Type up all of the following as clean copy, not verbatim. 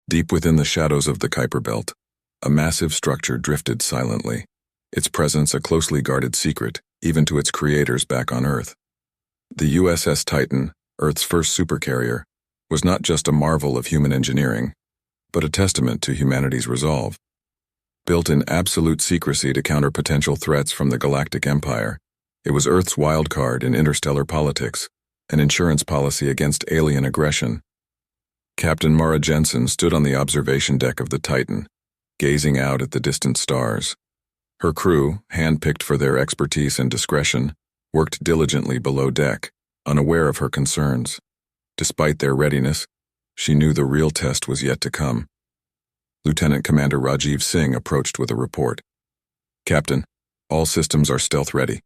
Deep within the shadows of the Kuiper Belt, a massive structure drifted silently, its presence a closely guarded secret, even to its creators back on Earth. The USS Titan, Earth's first supercarrier, was not just a marvel of human engineering, but a testament to humanity's resolve. Built in absolute secrecy to counter potential threats from the Galactic Empire, it was Earth's wild card in interstellar politics, an insurance policy against alien aggression. Captain Mara Jensen stood on the observation deck of the Titan, gazing out at the distant stars. Her crew, hand-picked for their expertise and discretion, worked diligently below deck, unaware of her concerns. Despite their readiness, she knew the real test was yet to come. Lieutenant Commander Rajiv Singh approached with a report. "Captain, all systems are stealth ready.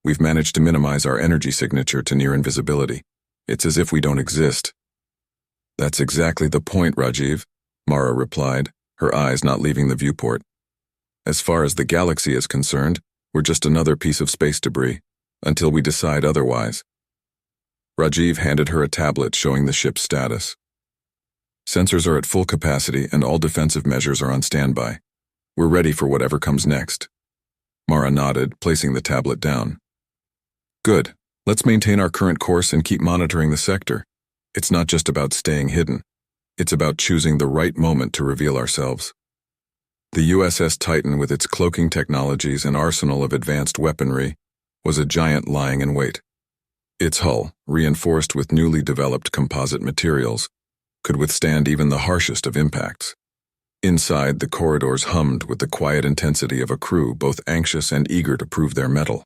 We've managed to minimize our energy signature to near invisibility. It's as if we don't exist." "That's exactly the point, Rajiv," Mara replied, her eyes not leaving the viewport. "As far as the galaxy is concerned, we're just another piece of space debris, until we decide otherwise." Rajiv handed her a tablet showing the ship's status. "Sensors are at full capacity and all defensive measures are on standby. We're ready for whatever comes next." Mara nodded, placing the tablet down. "Good. Let's maintain our current course and keep monitoring the sector. It's not just about staying hidden. It's about choosing the right moment to reveal ourselves." The USS Titan, with its cloaking technologies and arsenal of advanced weaponry, was a giant lying in wait. Its hull, reinforced with newly developed composite materials, could withstand even the harshest of impacts. Inside, the corridors hummed with the quiet intensity of a crew both anxious and eager to prove their mettle.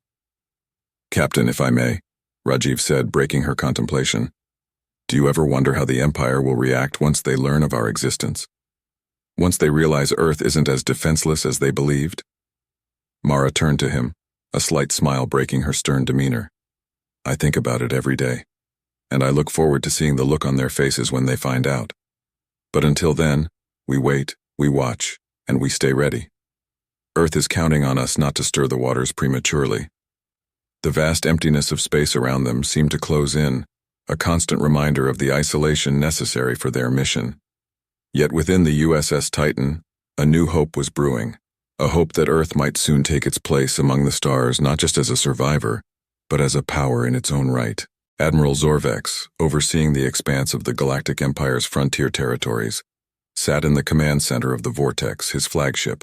"Captain, if I may," Rajiv said, breaking her contemplation. "Do you ever wonder how the Empire will react once they learn of our existence? Once they realize Earth isn't as defenseless as they believed?" Mara turned to him, a slight smile breaking her stern demeanor. "I think about it every day, and I look forward to seeing the look on their faces when they find out. But until then, we wait, we watch, and we stay ready. Earth is counting on us not to stir the waters prematurely." The vast emptiness of space around them seemed to close in, a constant reminder of the isolation necessary for their mission. Yet within the USS Titan, a new hope was brewing, a hope that Earth might soon take its place among the stars not just as a survivor, but as a power in its own right. Admiral Zorvex, overseeing the expanse of the Galactic Empire's frontier territories, sat in the command center of the Vortex, his flagship.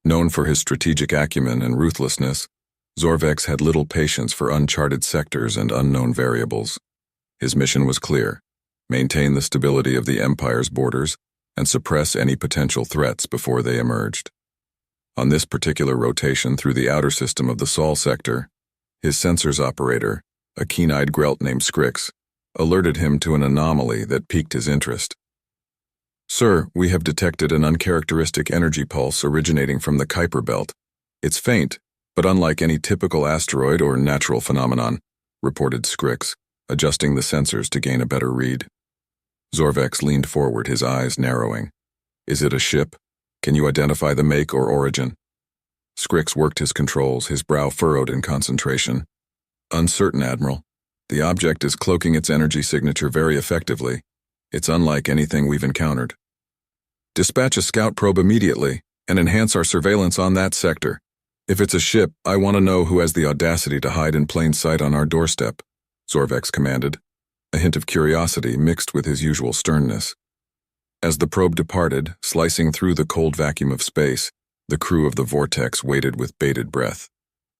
Known for his strategic acumen and ruthlessness, Zorvex had little patience for uncharted sectors and unknown variables. His mission was clear: maintain the stability of the Empire's borders and suppress any potential threats before they emerged. On this particular rotation through the outer system of the Sol sector, his sensors operator, a keen-eyed Grelt named Scrix, alerted him to an anomaly that piqued his interest. "Sir, we have detected an uncharacteristic energy pulse originating from the Kuiper Belt. It's faint, but unlike any typical asteroid or natural phenomenon," reported Scrix, adjusting the sensors to gain a better read. Zorvex leaned forward, his eyes narrowing. "Is it a ship? Can you identify the make or origin?" Scrix worked his controls, his brow furrowed in concentration. "Uncertain, Admiral. The object is cloaking its energy signature very effectively. It's unlike anything we've encountered." "Dispatch a scout probe immediately and enhance our surveillance on that sector. If it's a ship, I want to know who has the audacity to hide in plain sight on our doorstep," Zorvex commanded, a hint of curiosity mixed with his usual sternness. As the probe departed, slicing through the cold vacuum of space, the crew of the Vortex waited with bated breath.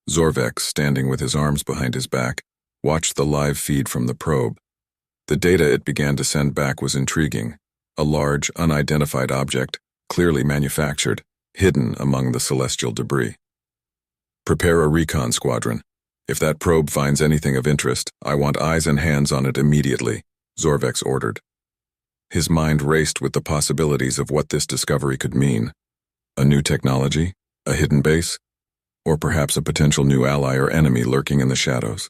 Zorvex, standing with his arms behind his back, watched the live feed from the probe. The data it began to send back was intriguing: a large, unidentified object, clearly manufactured, hidden among the celestial debris. "Prepare a recon squadron. If that probe finds anything of interest, I want eyes and hands on it immediately," Zorvex ordered. His mind raced with the possibilities of what this discovery could mean. A new technology? A hidden base? Or perhaps a potential new ally or enemy lurking in the shadows.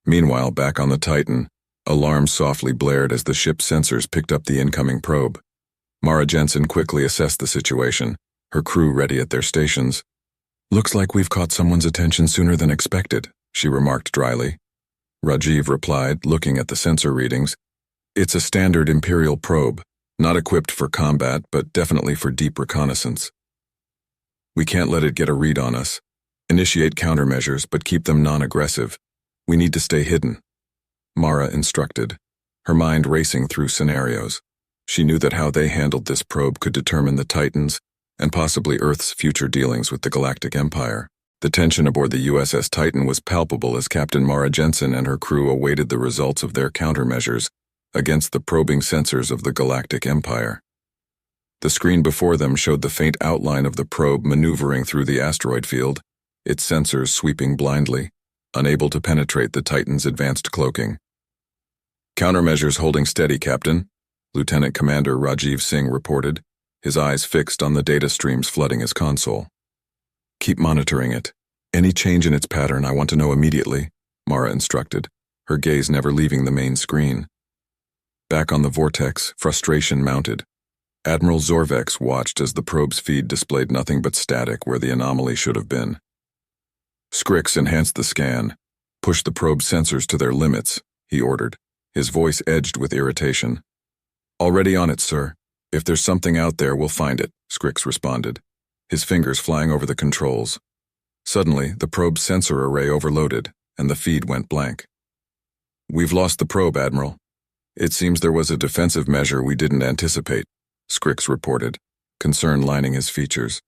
Meanwhile, back on the Titan, alarms softly blared as the ship's sensors picked up the incoming probe. Mara Jensen quickly assessed the situation, her crew ready at their stations. "Looks like we've caught someone's attention sooner than expected," she remarked dryly. Rajiv replied, looking at the sensor readings. "It's a standard Imperial probe, Not equipped for combat, but definitely for deep reconnaissance. We can't let it get a read on us. Initiate countermeasures, but keep them non-aggressive. We need to stay hidden. Mara instructed, her mind racing through scenarios. She knew that how they handled this probe could determine the Titans and possibly Earth's future dealings with the Galactic Empire. The tension aboard the USS Titan was palpable as Captain Mara Jensen and her crew awaited the results of their countermeasures against the probing sensors of the Galactic Empire. The screen before them showed the faint outline of the probe maneuvering through the asteroid field, its sensors sweeping blindly, unable to penetrate the Titan's advanced cloaking. "Countermeasures holding steady, Captain," Lieutenant Commander Rajiv Singh reported, his eyes fixed on the data streams flooding his console. "Keep monitoring it. Any change in its pattern I want to know immediately," Mara instructed, her gaze never leaving the main screen. Back on the vortex, frustration mounted. Admiral Zorvex watched as the probe's feed displayed nothing but static where the anomaly should have been. "Scrix enhanced the scan. Push the probe's sensors to their limits," he ordered, his voice edged with irritation. "Already on it, sir. If there's something out there, we'll find it," Scrix responded, his fingers flying over the controls. Suddenly, the probe's sensor array overloaded, and the feed went blank. "We've lost the probe, Admiral. It seems there was a defensive measure we didn't anticipate," Scrix reported, concern lining his features.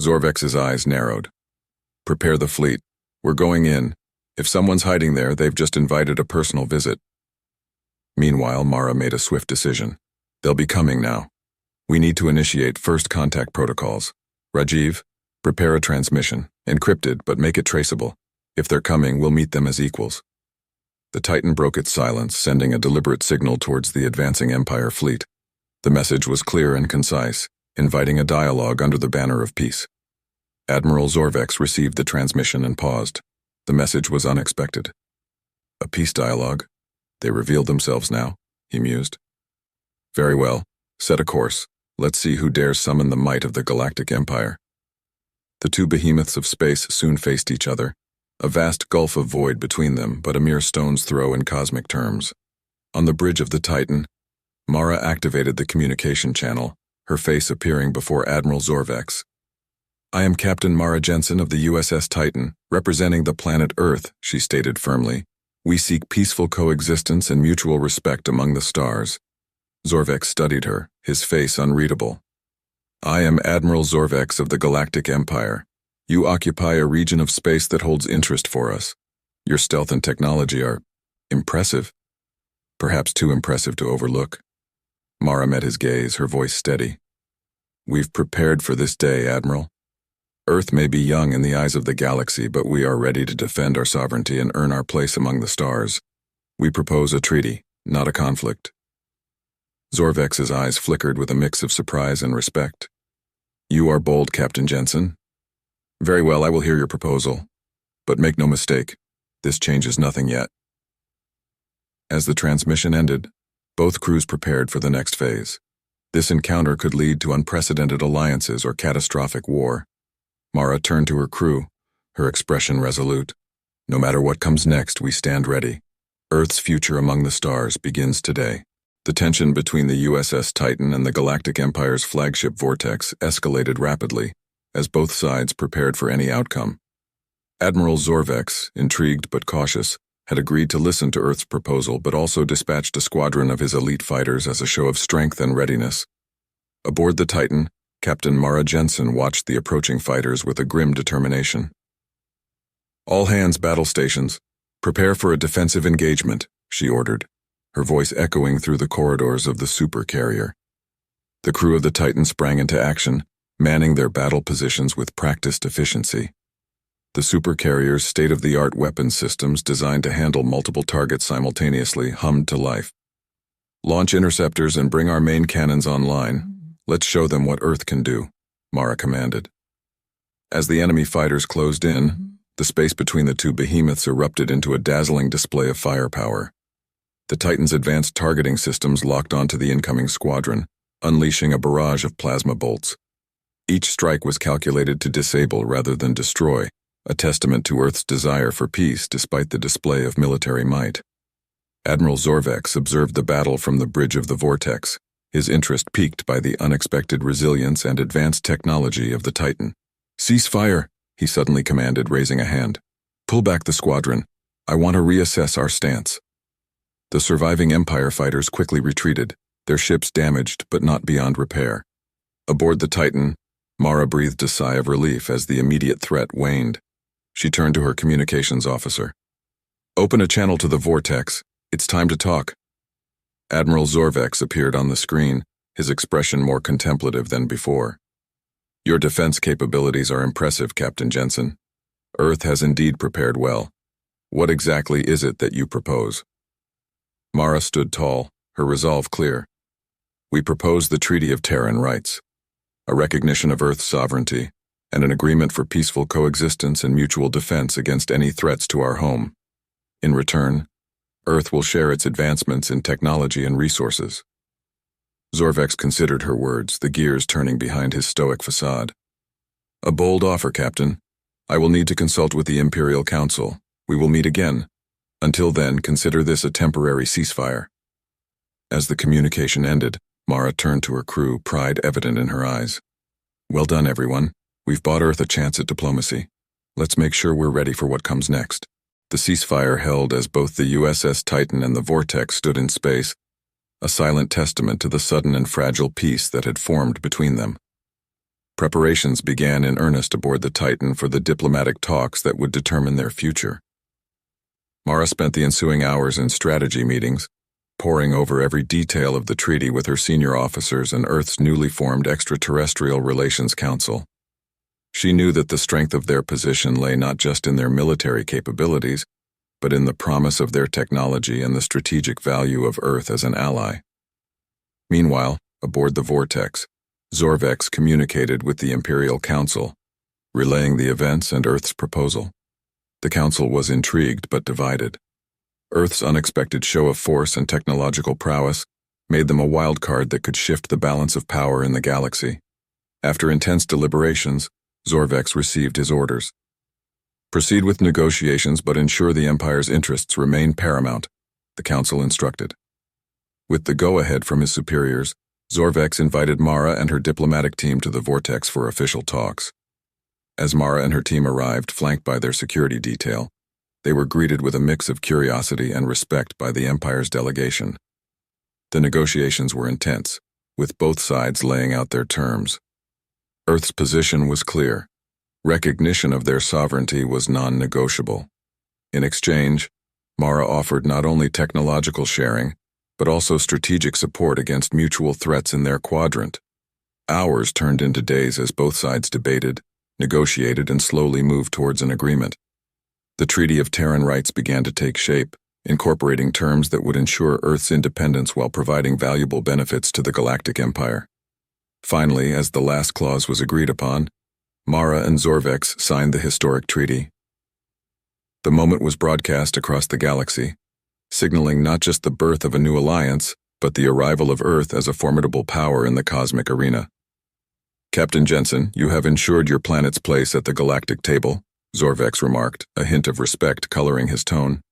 Zorvex's eyes narrowed. "Prepare the fleet. We're going in. If someone's hiding there, they've just invited a personal visit." Meanwhile, Mara made a swift decision. "They'll be coming now. We need to initiate first contact protocols. Rajiv, prepare a transmission, encrypted, but make it traceable. If they're coming, we'll meet them as equals." The Titan broke its silence, sending a deliberate signal towards the advancing Empire fleet. The message was clear and concise, inviting a dialogue under the banner of peace. Admiral Zorvex received the transmission and paused. The message was unexpected. A peace dialogue? They revealed themselves now, he mused. "Very well. Set a course. Let's see who dares summon the might of the Galactic Empire." The two behemoths of space soon faced each other, a vast gulf of void between them, but a mere stone's throw in cosmic terms. On the bridge of the Titan, Mara activated the communication channel, her face appearing before Admiral Zorvex. "I am Captain Mara Jensen of the USS Titan, representing the planet Earth," she stated firmly. "We seek peaceful coexistence and mutual respect among the stars." Zorvex studied her, his face unreadable. "I am Admiral Zorvex of the Galactic Empire. You occupy a region of space that holds interest for us. Your stealth and technology are impressive. Perhaps too impressive to overlook." Mara met his gaze, her voice steady. "We've prepared for this day, Admiral. Earth may be young in the eyes of the galaxy, but we are ready to defend our sovereignty and earn our place among the stars. We propose a treaty, not a conflict." Zorvex's eyes flickered with a mix of surprise and respect. "You are bold, Captain Jensen. Very well, I will hear your proposal. But make no mistake, this changes nothing yet." As the transmission ended, both crews prepared for the next phase. This encounter could lead to unprecedented alliances or catastrophic war. Mara turned to her crew, her expression resolute. "No matter what comes next, we stand ready. Earth's future among the stars begins today." The tension between the USS Titan and the Galactic Empire's flagship Vortex escalated rapidly, as both sides prepared for any outcome. Admiral Zorvex, intrigued but cautious, had agreed to listen to Earth's proposal but also dispatched a squadron of his elite fighters as a show of strength and readiness. Aboard the Titan, Captain Mara Jensen watched the approaching fighters with a grim determination. "All hands battle stations. Prepare for a defensive engagement," she ordered, her voice echoing through the corridors of the Supercarrier. The crew of the Titan sprang into action, manning their battle positions with practiced efficiency. The Supercarrier's state-of-the-art weapons systems designed to handle multiple targets simultaneously hummed to life. "Launch interceptors and bring our main cannons online. Let's show them what Earth can do," Mara commanded. As the enemy fighters closed in, the space between the two behemoths erupted into a dazzling display of firepower. The Titan's advanced targeting systems locked onto the incoming squadron, unleashing a barrage of plasma bolts. Each strike was calculated to disable rather than destroy, a testament to Earth's desire for peace despite the display of military might. Admiral Zorvex observed the battle from the bridge of the Vortex, his interest piqued by the unexpected resilience and advanced technology of the Titan. "Cease fire," he suddenly commanded, raising a hand. "Pull back the squadron. I want to reassess our stance." The surviving Empire fighters quickly retreated, their ships damaged but not beyond repair. Aboard the Titan, Mara breathed a sigh of relief as the immediate threat waned. She turned to her communications officer. "Open a channel to the Vortex. It's time to talk." Admiral Zorvex appeared on the screen, his expression more contemplative than before. "Your defense capabilities are impressive, Captain Jensen. Earth has indeed prepared well. What exactly is it that you propose?" Mara stood tall, her resolve clear. "We propose the Treaty of Teran rights, a recognition of Earth's sovereignty, and an agreement for peaceful coexistence and mutual defense against any threats to our home. In return, Earth will share its advancements in technology and resources." Zorvex considered her words, the gears turning behind his stoic facade. "A bold offer, Captain. I will need to consult with the Imperial Council. We will meet again. Until then, consider this a temporary ceasefire." As the communication ended, Mara turned to her crew, pride evident in her eyes. "Well done, everyone. We've bought Earth a chance at diplomacy. Let's make sure we're ready for what comes next." The ceasefire held as both the USS Titan and the Vortex stood in space, a silent testament to the sudden and fragile peace that had formed between them. Preparations began in earnest aboard the Titan for the diplomatic talks that would determine their future. Mara spent the ensuing hours in strategy meetings, poring over every detail of the treaty with her senior officers and Earth's newly formed Extraterrestrial Relations Council. She knew that the strength of their position lay not just in their military capabilities, but in the promise of their technology and the strategic value of Earth as an ally. Meanwhile, aboard the Vortex, Zorvex communicated with the Imperial Council, relaying the events and Earth's proposal. The Council was intrigued but divided. Earth's unexpected show of force and technological prowess made them a wild card that could shift the balance of power in the galaxy. After intense deliberations, Zorvex received his orders. "Proceed with negotiations but ensure the Empire's interests remain paramount," the Council instructed. With the go-ahead from his superiors, Zorvex invited Mara and her diplomatic team to the Vortex for official talks. As Mara and her team arrived, flanked by their security detail, they were greeted with a mix of curiosity and respect by the Empire's delegation. The negotiations were intense, with both sides laying out their terms. Earth's position was clear. Recognition of their sovereignty was non-negotiable. In exchange, Mara offered not only technological sharing, but also strategic support against mutual threats in their quadrant. Hours turned into days as both sides debated, negotiated, and slowly moved towards an agreement. The Treaty of Teran rights began to take shape, incorporating terms that would ensure Earth's independence while providing valuable benefits to the Galactic Empire. Finally, as the last clause was agreed upon, Mara and Zorvex signed the historic treaty. The moment was broadcast across the galaxy, signaling not just the birth of a new alliance, but the arrival of Earth as a formidable power in the cosmic arena. "Captain Jensen, you have ensured your planet's place at the galactic table," Zorvex remarked, a hint of respect coloring his tone.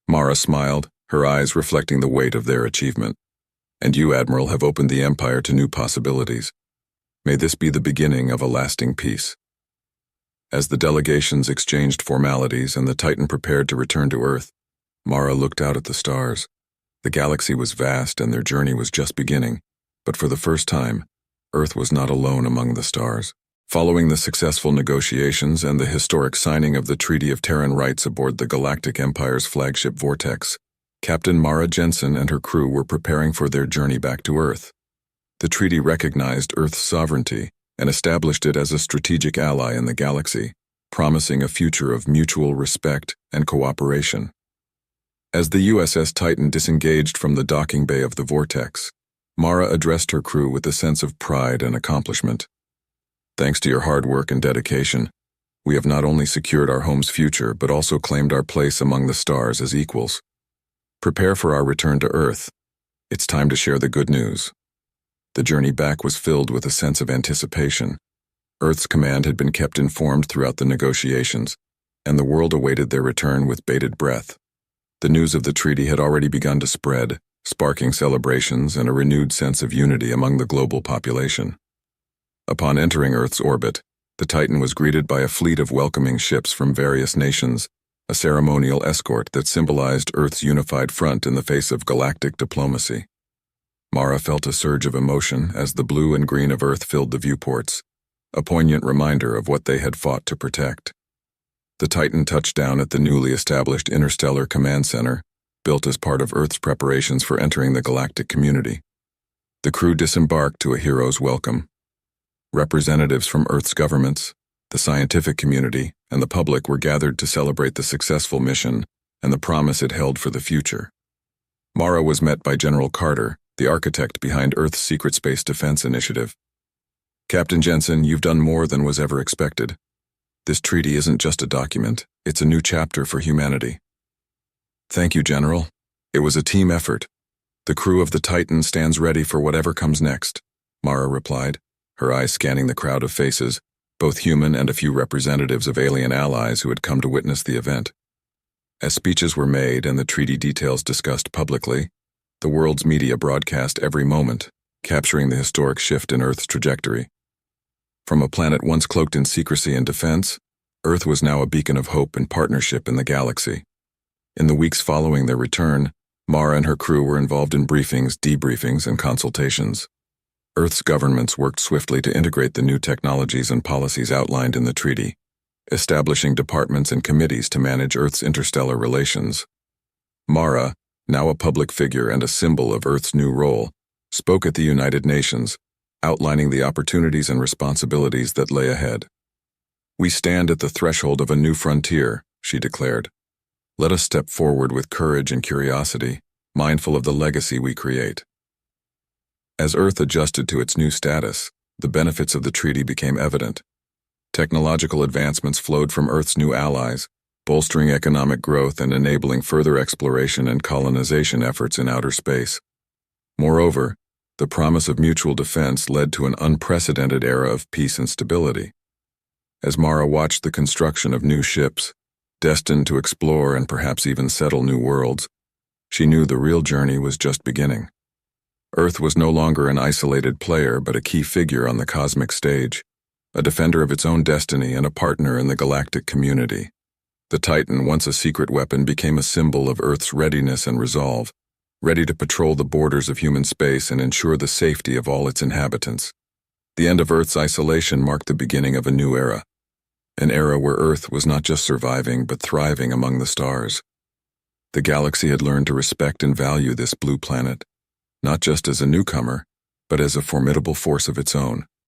Mara smiled, her eyes reflecting the weight of their achievement. "And you, Admiral, have opened the Empire to new possibilities. May this be the beginning of a lasting peace." As the delegations exchanged formalities and the Titan prepared to return to Earth, Mara looked out at the stars. The galaxy was vast and their journey was just beginning, but for the first time, Earth was not alone among the stars. Following the successful negotiations and the historic signing of the Treaty of Teran rights aboard the Galactic Empire's flagship Vortex, Captain Mara Jensen and her crew were preparing for their journey back to Earth. The treaty recognized Earth's sovereignty and established it as a strategic ally in the galaxy, promising a future of mutual respect and cooperation. As the USS Titan disengaged from the docking bay of the Vortex, Mara addressed her crew with a sense of pride and accomplishment. "Thanks to your hard work and dedication, we have not only secured our home's future but also claimed our place among the stars as equals. Prepare for our return to Earth. It's time to share the good news." The journey back was filled with a sense of anticipation. Earth's command had been kept informed throughout the negotiations, and the world awaited their return with bated breath. The news of the treaty had already begun to spread, sparking celebrations and a renewed sense of unity among the global population. Upon entering Earth's orbit, the Titan was greeted by a fleet of welcoming ships from various nations, a ceremonial escort that symbolized Earth's unified front in the face of galactic diplomacy. Mara felt a surge of emotion as the blue and green of Earth filled the viewports, a poignant reminder of what they had fought to protect. The Titan touched down at the newly established Interstellar Command Center, built as part of Earth's preparations for entering the galactic community. The crew disembarked to a hero's welcome. Representatives from Earth's governments, the scientific community, and the public were gathered to celebrate the successful mission and the promise it held for the future. Mara was met by General Carter, the architect behind Earth's secret space defense initiative. "Captain Jensen, you've done more than was ever expected. This treaty isn't just a document, it's a new chapter for humanity." "Thank you, General. It was a team effort. The crew of the Titan stands ready for whatever comes next," Mara replied, her eyes scanning the crowd of faces, both human and a few representatives of alien allies who had come to witness the event. As speeches were made and the treaty details discussed publicly, the world's media broadcast every moment, capturing the historic shift in Earth's trajectory. From a planet once cloaked in secrecy and defense, Earth was now a beacon of hope and partnership in the galaxy. In the weeks following their return, Mara and her crew were involved in briefings, debriefings, and consultations. Earth's governments worked swiftly to integrate the new technologies and policies outlined in the treaty, establishing departments and committees to manage Earth's interstellar relations. Mara, now a public figure and a symbol of Earth's new role, spoke at the United Nations, outlining the opportunities and responsibilities that lay ahead. "We stand at the threshold of a new frontier," she declared. "Let us step forward with courage and curiosity, mindful of the legacy we create." As Earth adjusted to its new status, the benefits of the treaty became evident. Technological advancements flowed from Earth's new allies, bolstering economic growth and enabling further exploration and colonization efforts in outer space. Moreover, the promise of mutual defense led to an unprecedented era of peace and stability. As Mara watched the construction of new ships, destined to explore and perhaps even settle new worlds, she knew the real journey was just beginning. Earth was no longer an isolated player but a key figure on the cosmic stage, a defender of its own destiny and a partner in the galactic community. The Titan, once a secret weapon, became a symbol of Earth's readiness and resolve, ready to patrol the borders of human space and ensure the safety of all its inhabitants. The end of Earth's isolation marked the beginning of a new era, an era where Earth was not just surviving but thriving among the stars. The galaxy had learned to respect and value this blue planet, not just as a newcomer, but as a formidable force of its own.